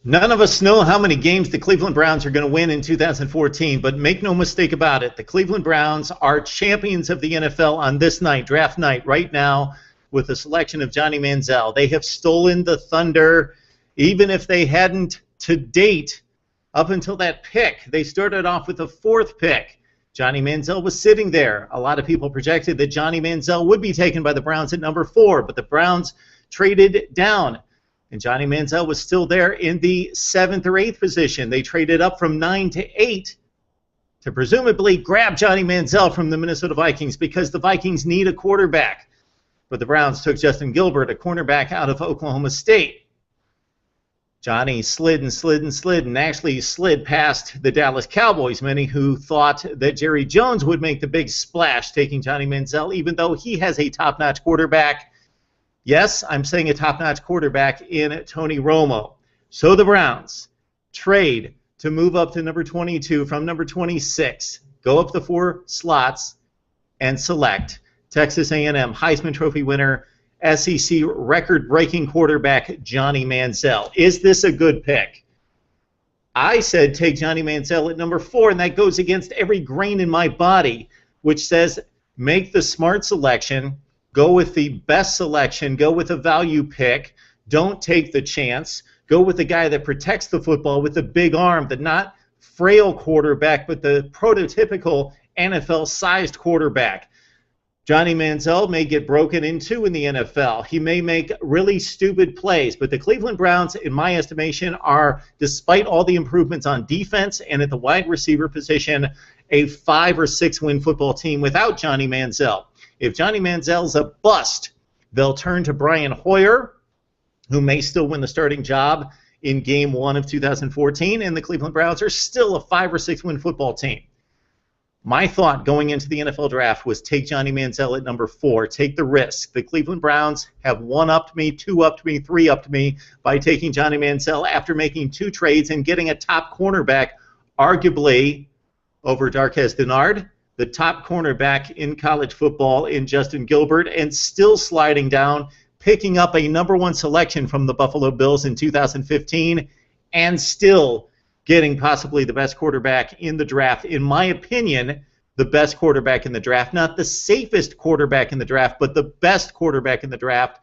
None of us know how many games the Cleveland Browns are going to win in 2014, but make no mistake about it, the Cleveland Browns are champions of the NFL on this night, draft night, right now, with the selection of Johnny Manziel. They have stolen the thunder, even if they hadn't to date up until that pick. They started off with the 4th pick. Johnny Manziel was sitting there. A lot of people projected that Johnny Manziel would be taken by the Browns at number 4, but the Browns traded down. And Johnny Manziel was still there in the 7th or 8th position. They traded up from 9 to 8 to presumably grab Johnny Manziel from the Minnesota Vikings because the Vikings need a quarterback. But the Browns took Justin Gilbert, a cornerback out of Oklahoma State. Johnny slid and slid and slid and actually slid past the Dallas Cowboys, many who thought that Jerry Jones would make the big splash taking Johnny Manziel, even though he has a top-notch quarterback. Yes, I'm saying a top-notch quarterback in Tony Romo. So the Browns trade to move up to number 22 from number 26, go up the 4 slots, and select Texas A&M Heisman Trophy winner, SEC record-breaking quarterback Johnny Manziel. Is this a good pick? I said take Johnny Manziel at number 4, and that goes against every grain in my body, which says make the smart selection. Go with the best selection. Go with a value pick. Don't take the chance. Go with the guy that protects the football with the big arm, the not frail quarterback, but the prototypical NFL-sized quarterback. Johnny Manziel may get broken into in the NFL. He may make really stupid plays, but the Cleveland Browns, in my estimation, are, despite all the improvements on defense and at the wide receiver position, a 5 or 6 win football team without Johnny Manziel. If Johnny Manziel's a bust, they'll turn to Brian Hoyer, who may still win the starting job in Game 1 of 2014, and the Cleveland Browns are still a 5 or 6 win football team. My thought going into the NFL draft was take Johnny Manziel at number 4, take the risk. The Cleveland Browns have 1-upped me, 2-upped me, 3-upped me by taking Johnny Manziel after making 2 trades and getting a top cornerback, arguably over Darqueze Dennard, the top cornerback in college football in Justin Gilbert, and still sliding down, picking up a number 1 selection from the Buffalo Bills in 2015, and still getting possibly the best quarterback in the draft. In my opinion, the best quarterback in the draft. Not the safest quarterback in the draft, but the best quarterback in the draft,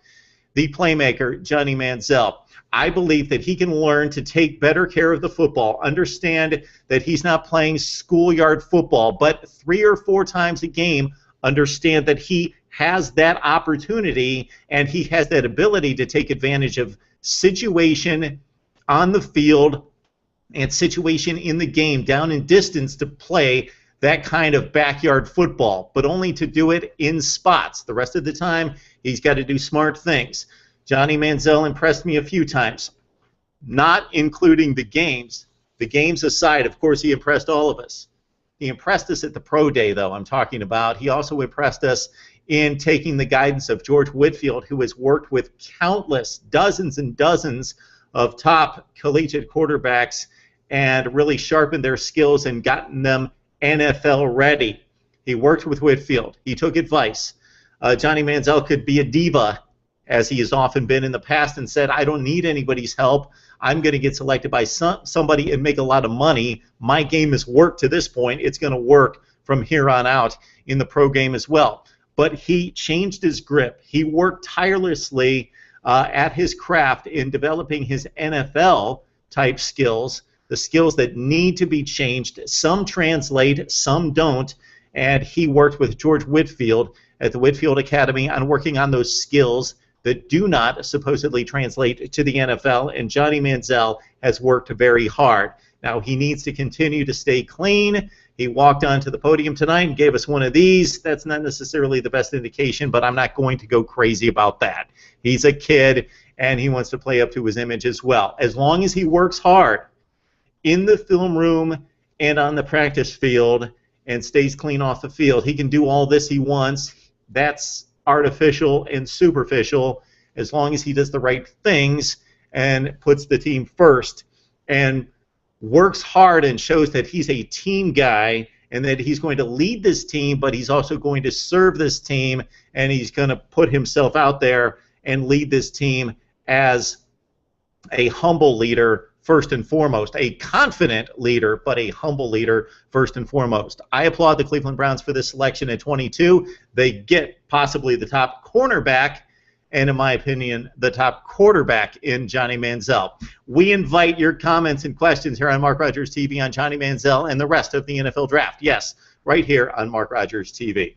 the playmaker, Johnny Manziel. I believe that he can learn to take better care of the football, understand that he's not playing schoolyard football, but 3 or 4 times a game, understand that he has that opportunity and he has that ability to take advantage of situation on the field and situation in the game down in distance to play that kind of backyard football, but only to do it in spots. The rest of the time, he's got to do smart things. Johnny Manziel impressed me a few times, not including the games. The games aside, of course, he impressed all of us. He impressed us at the Pro Day, though, I'm talking about. He also impressed us in taking the guidance of George Whitfield, who has worked with countless, dozens and dozens of top collegiate quarterbacks and really sharpened their skills and gotten them NFL ready. He worked with Whitfield. He took advice. Johnny Manziel could be a diva, as he has often been in the past, and said, I don't need anybody's help. I'm going to get selected by somebody and make a lot of money. My game has worked to this point. It's going to work from here on out in the pro game as well. But he changed his grip. He worked tirelessly at his craft in developing his NFL-type skills, the skills that need to be changed. Some translate, some don't, and he worked with George Whitfield at the Whitfield Academy on working on those skills that do not supposedly translate to the NFL, and Johnny Manziel has worked very hard. Now, he needs to continue to stay clean. He walked onto the podium tonight and gave us one of these. That's not necessarily the best indication, but I'm not going to go crazy about that. He's a kid, and he wants to play up to his image as well. As long as he works hard in the film room and on the practice field and stays clean off the field, he can do all this he wants. That's artificial and superficial, as long as he does the right things and puts the team first and works hard and shows that he's a team guy and that he's going to lead this team, but he's also going to serve this team, and he's going to put himself out there and lead this team as a humble leader first and foremost, a confident leader, but a humble leader first and foremost. I applaud the Cleveland Browns for this selection at 22. They get possibly the top cornerback, and in my opinion, the top quarterback in Johnny Manziel. We invite your comments and questions here on Mark Rogers TV on Johnny Manziel and the rest of the NFL Draft. Yes, right here on Mark Rogers TV.